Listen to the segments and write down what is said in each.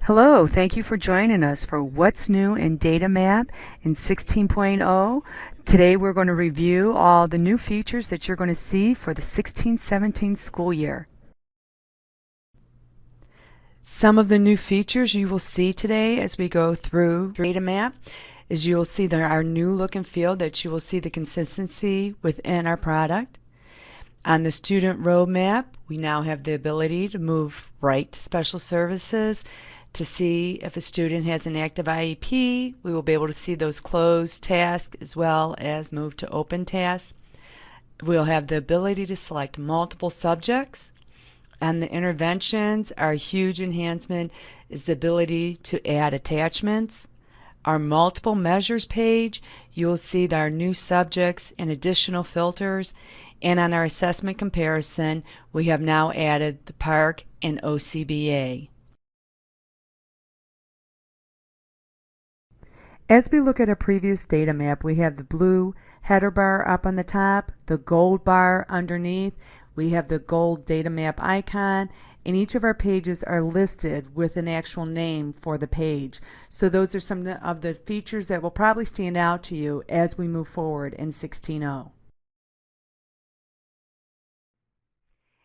Hello, thank you for joining us for What's New in DataMap in 16.0. Today we're going to review all the new features that you're going to see for the 16-17 school year. Some of the new features you will see today as we go through DataMap is you will see our new look and feel, that you will see the consistency within our product. On the student roadmap, we now have the ability to move right to special services. To see if a student has an active IEP, we will be able to see those closed tasks as well as move to open tasks. We'll have the ability to select multiple subjects. And the interventions, our huge enhancement is the ability to add attachments. Our multiple measures page, you'll see our new subjects and additional filters. And on our assessment comparison, we have now added the PARCC and OCBA. As we look at a previous data map, we have the blue header bar up on the top, the gold bar underneath, we have the gold data map icon, and each of our pages are listed with an actual name for the page. So those are some of the features that will probably stand out to you as we move forward in 16.0.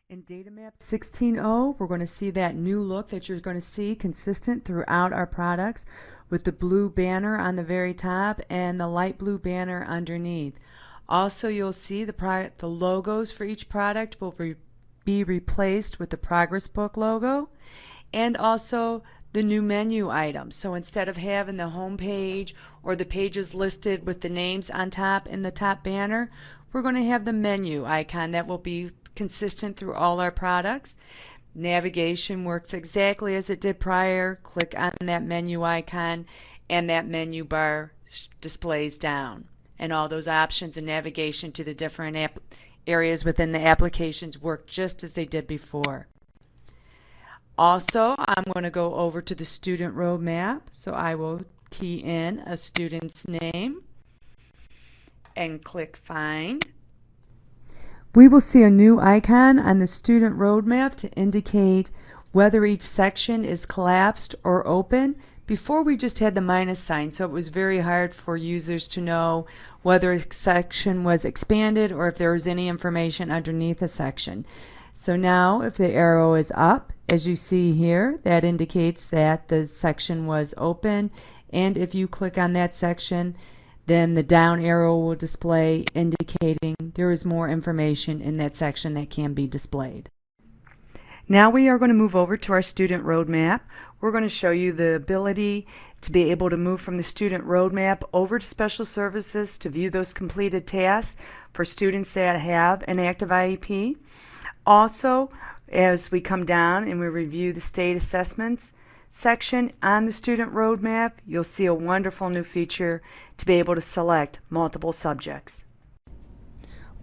In DataMap 16.0, we're going to see that new look that you're going to see consistent throughout our products, with the blue banner on the very top and the light blue banner underneath. Also, you'll see the logos for each product will be replaced with the ProgressBook logo, and also the new menu items. So instead of having the home page or the pages listed with the names on top in the top banner, we're going to have the menu icon that will be consistent through all our products. Navigation works exactly as it did prior. Click on that menu icon and that menu bar displays down. And all those options and navigation to the different areas within the applications work just as they did before. Also, I'm going to go over to the student roadmap. So I will key in a student's name and click Find. We will see a new icon on the student roadmap to indicate whether each section is collapsed or open. Before, we just had the minus sign, so it was very hard for users to know whether a section was expanded or if there was any information underneath a section. So now if the arrow is up, as you see here, that indicates that the section was open, and if you click on that section, then the down arrow will display indicating there is more information in that section that can be displayed. Now we are going to move over to our student roadmap. We're going to show you the ability to be able to move from the student roadmap over to special services to view those completed tasks for students that have an active IEP. Also, as we come down and we review the state assessments section on the student roadmap, you'll see a wonderful new feature to be able to select multiple subjects.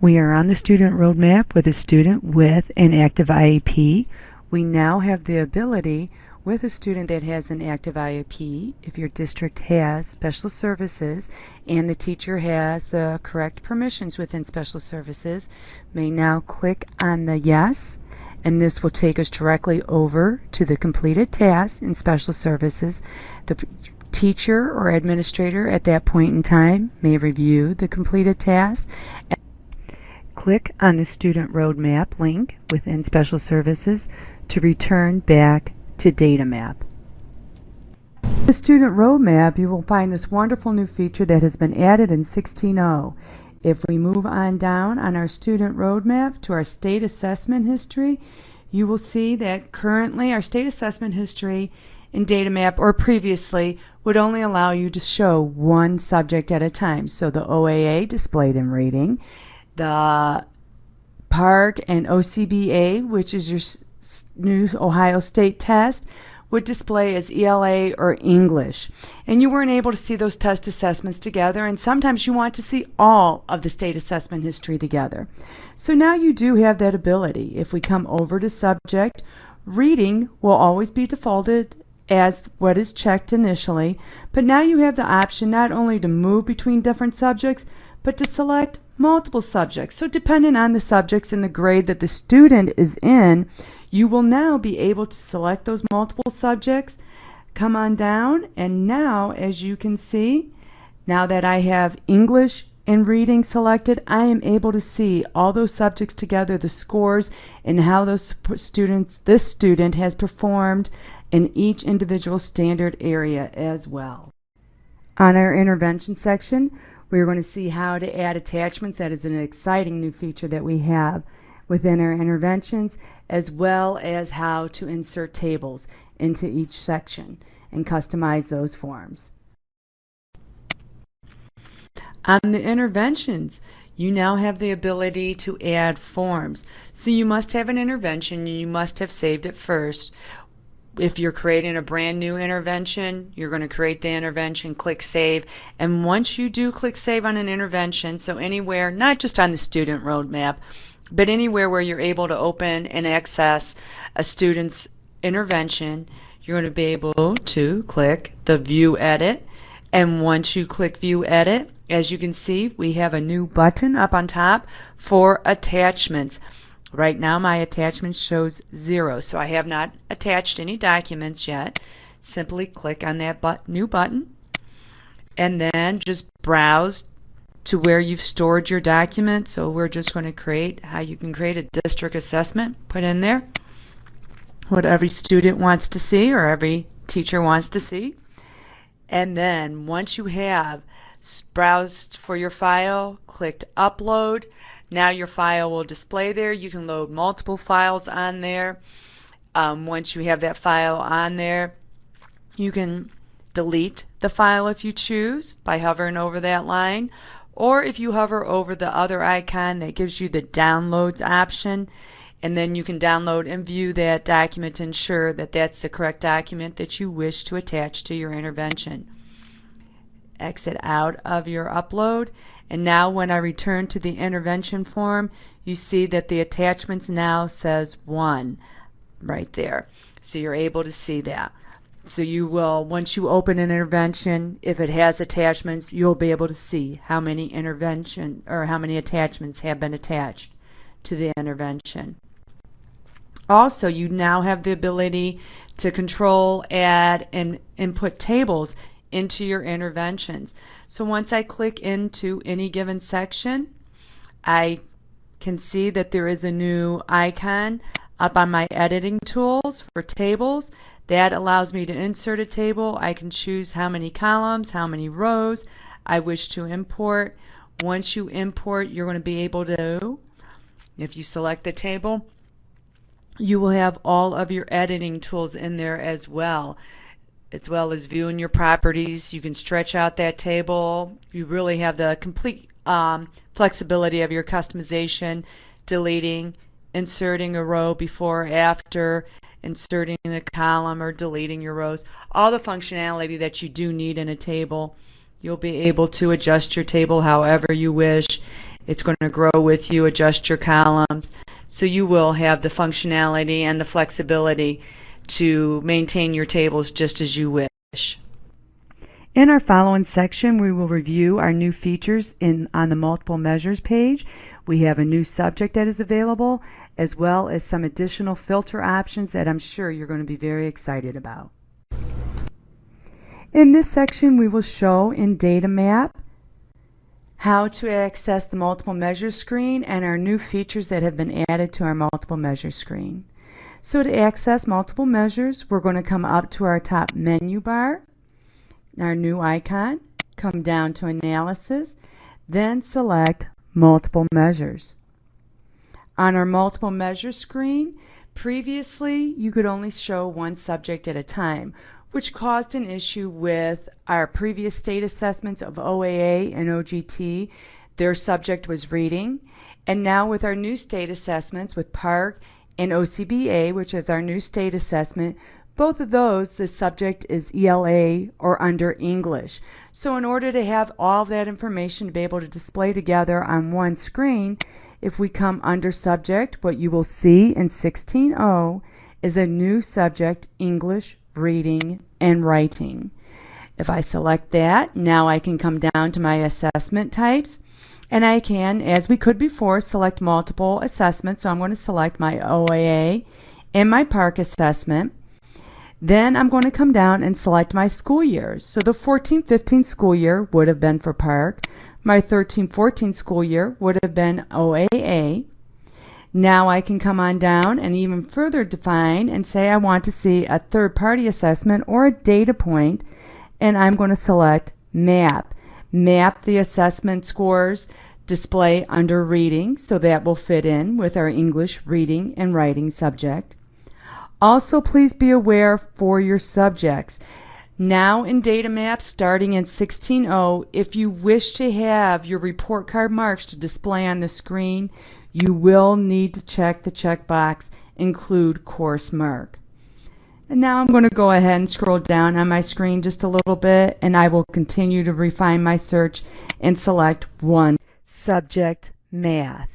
We are on the student roadmap with a student with an active IEP. We now have the ability with a student that has an active IEP, if your district has special services and the teacher has the correct permissions within special services, may now click on the yes, and this will take us directly over to the completed task in special services. The teacher or administrator at that point in time may review the completed task. Click on the student roadmap link within special services to return back to DataMap. The student roadmap, you will find this wonderful new feature that has been added in 16.0. If we move on down on our student roadmap to our state assessment history, you will see that currently our state assessment history in DataMap, or previously, would only allow you to show one subject at a time. So the OAA displayed in reading, the PARCC and OCBA, which is your new Ohio State test, would display as ELA or English. And you weren't able to see those test assessments together, and sometimes you want to see all of the state assessment history together. So now you do have that ability. If we come over to subject, reading will always be defaulted as what is checked initially, but now you have the option not only to move between different subjects, but to select multiple subjects. So depending on the subjects and the grade that the student is in, you will now be able to select those multiple subjects, come on down, and now, as you can see, now that I have English and reading selected, I am able to see all those subjects together, the scores, and how this student has performed in each individual standard area as well. On our intervention section, we're going to see how to add attachments. That is an exciting new feature that we have within our interventions, as well as how to insert tables into each section and customize those forms. On the interventions, you now have the ability to add forms. So you must have an intervention, and you must have saved it first. If you're creating a brand new intervention, you're going to create the intervention, click Save, and once you do click Save on an intervention, so anywhere, not just on the student roadmap, but anywhere where you're able to open and access a student's intervention, you're going to be able to click the View Edit, and once you click View Edit, as you can see, we have a new button up on top for attachments. Right now my attachment shows 0, so I have not attached any documents yet. Simply click on that new button and then just browse to where you've stored your document. So we're just going to create how you can create a district assessment, put in there what every student wants to see or every teacher wants to see. And then once you have browsed for your file, clicked Upload. Now your file will display there. You can load multiple files on there. Once you have that file on there, you can delete the file if you choose by hovering over that line, or if you hover over the other icon that gives you the Downloads option, and then you can download and view that document to ensure that that's the correct document that you wish to attach to your intervention. Exit out of your upload, and now when I return to the intervention form, you see that the attachments now says 1 right there. So you're able to see that. So you will, once you open an intervention, if it has attachments, you'll be able to see how many attachments have been attached to the intervention. Also, you now have the ability to control, add, and input tables into your interventions. So once I click into any given section, I can see that there is a new icon up on my editing tools for tables. That allows me to insert a table. I can choose how many columns, how many rows I wish to import. Once you import, you're going to be able to, if you select the table, you will have all of your editing tools in there as well as viewing your properties. You can stretch out that table. You really have the complete flexibility of your customization, deleting, inserting a row before or after, inserting a column, or deleting your rows. All the functionality that you do need in a table. You'll be able to adjust your table however you wish. It's going to grow with you, adjust your columns. So you will have the functionality and the flexibility to maintain your tables just as you wish. In our following section, we will review our new features on the multiple measures page. We have a new subject that is available, as well as some additional filter options that I'm sure you're going to be very excited about. In this section, we will show in DataMap how to access the multiple measures screen and our new features that have been added to our multiple measures screen. So to access multiple measures, we're going to come up to our top menu bar, our new icon, come down to Analysis, then select Multiple Measures. On our multiple measures screen, previously you could only show one subject at a time, which caused an issue with our previous state assessments of OAA and OGT. Their subject was reading, and now with our new state assessments with PARC and OCBA, which is our new state assessment, both of those, the subject is ELA or under English. So in order to have all that information to be able to display together on one screen, if we come under subject, what you will see in 16.0 is a new subject, English, Reading, and Writing. If I select that, now I can come down to my assessment types, and I can, as we could before, select multiple assessments. So I'm going to select my OAA and my PARC assessment. Then I'm going to come down and select my school years. So the 14-15 school year would have been for Park. My 13-14 school year would have been OAA. Now I can come on down and even further define and say I want to see a third-party assessment or a data point, and I'm going to select Map. Map the assessment scores display under reading, so that will fit in with our English reading and writing subject. Also, please be aware for your subjects. Now in DataMap, starting in 16.0, if you wish to have your report card marks to display on the screen, you will need to check the checkbox, Include Course Mark. And now I'm going to go ahead and scroll down on my screen just a little bit, and I will continue to refine my search and select one subject, Math.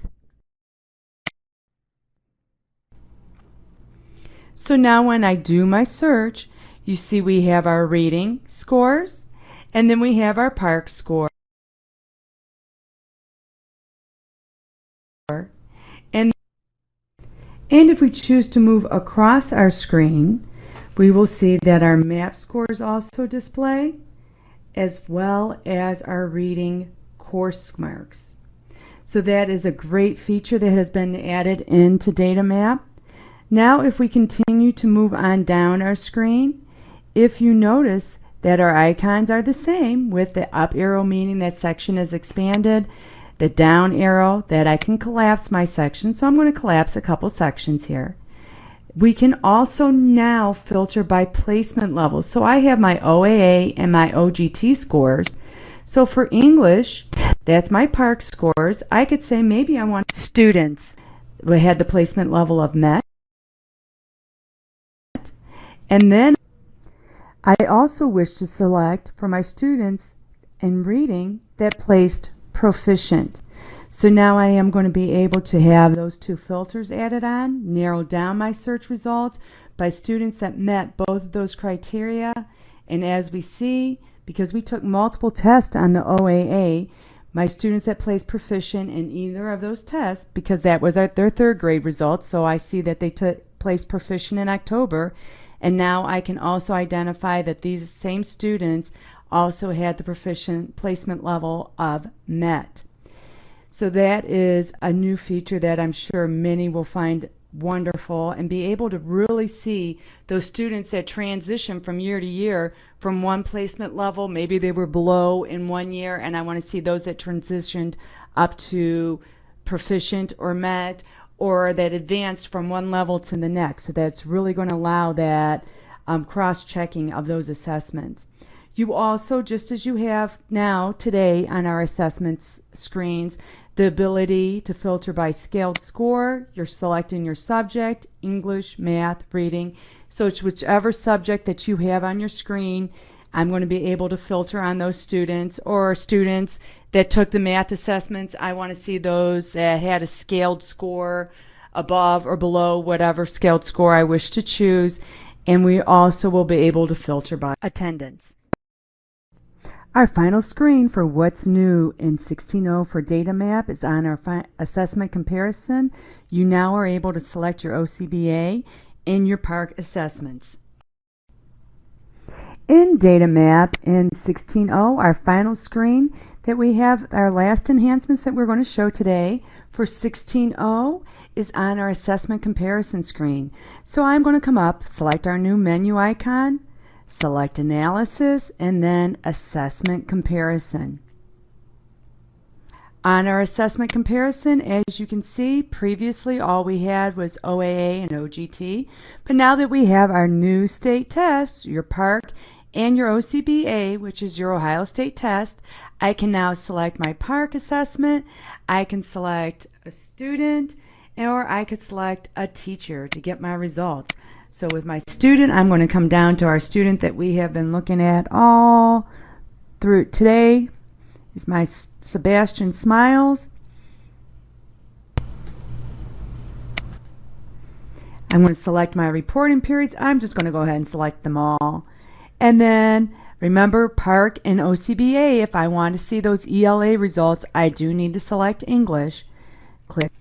So now when I do my search, you see we have our reading scores, and then we have our Park score. And if we choose to move across our screen, we will see that our map scores also display, as well as our reading course marks. So that is a great feature that has been added into DataMap. Now if we continue to move on down our screen, if you notice that our icons are the same, with the up arrow meaning that section is expanded, the down arrow that I can collapse my section, so I'm going to collapse a couple sections here. We can also now filter by placement levels. So I have my OAA and my OGT scores. So for English, that's my Park scores. I could say maybe I want students. We had the placement level of Met. And then I also wish to select for my students in reading that placed proficient. So now I am going to be able to have those two filters added on, narrow down my search results by students that met both of those criteria. And as we see, because we took multiple tests on the OAA, my students that placed proficient in either of those tests, because that was their third grade results, so I see that they placed proficient in October, and now I can also identify that these same students also had the proficient placement level of Met. So that is a new feature that I'm sure many will find wonderful, and be able to really see those students that transition from year to year from one placement level. Maybe they were below in one year, and I want to see those that transitioned up to proficient or Met, or that advanced from one level to the next. So that's really going to allow that cross-checking of those assessments. You also, just as you have now today on our assessments screens, the ability to filter by scaled score. You're selecting your subject, English, math, reading. So it's whichever subject that you have on your screen, I'm going to be able to filter on those students, or students that took the math assessments. I want to see those that had a scaled score above or below whatever scaled score I wish to choose. And we also will be able to filter by attendance. Our final screen for what's new in 16.0 for DataMap is on our assessment comparison. You now are able to select your OCBA in your Park assessments. In DataMap in 16.0, our final screen that we have, our last enhancements that we're going to show today for 16.0 is on our assessment comparison screen. So I'm going to come up, select our new menu icon, select Analysis, and then Assessment Comparison. On our assessment comparison, as you can see, previously all we had was OAA and OGT, but now that we have our new state tests, your Park and your OCBA, which is your Ohio State test, I can now select my Park assessment, I can select a student, or I could select a teacher to get my results. So with my student, I'm going to come down to our student that we have been looking at all through today. Is my Sebastian Smiles. I'm going to select my reporting periods. I'm just going to go ahead and select them all. And then remember, Park and OCBA, if I want to see those ELA results, I do need to select English. Click.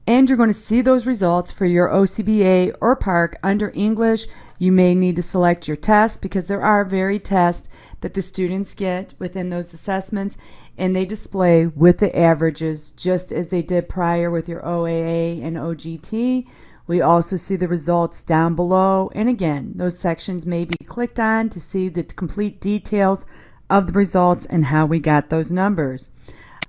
And you're going to see those results for your OCBA or Park under English. You may need to select your test because there are varied tests that the students get within those assessments, and they display with the averages just as they did prior with your OAA and OGT. We also see the results down below, and again, those sections may be clicked on to see the complete details of the results and how we got those numbers.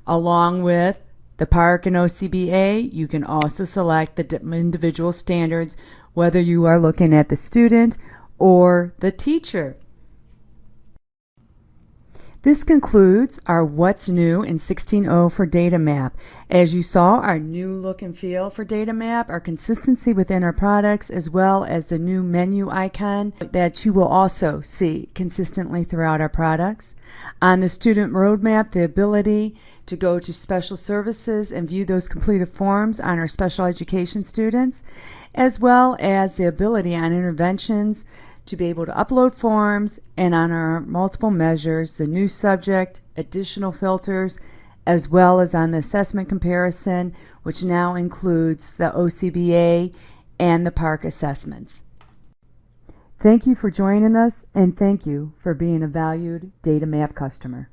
Along with the Park and OCBA, you can also select the individual standards, whether you are looking at the student or the teacher. This concludes our What's New in 16.0 for DataMap. As you saw, our new look and feel for DataMap, our consistency within our products, as well as the new menu icon that you will also see consistently throughout our products. On the student roadmap, the ability to go to special services and view those completed forms on our special education students, as well as the ability on interventions to be able to upload forms, and on our multiple measures, the new subject, additional filters, as well as on the assessment comparison, which now includes the OCBA and the Park assessments. Thank you for joining us, and thank you for being a valued DataMap customer.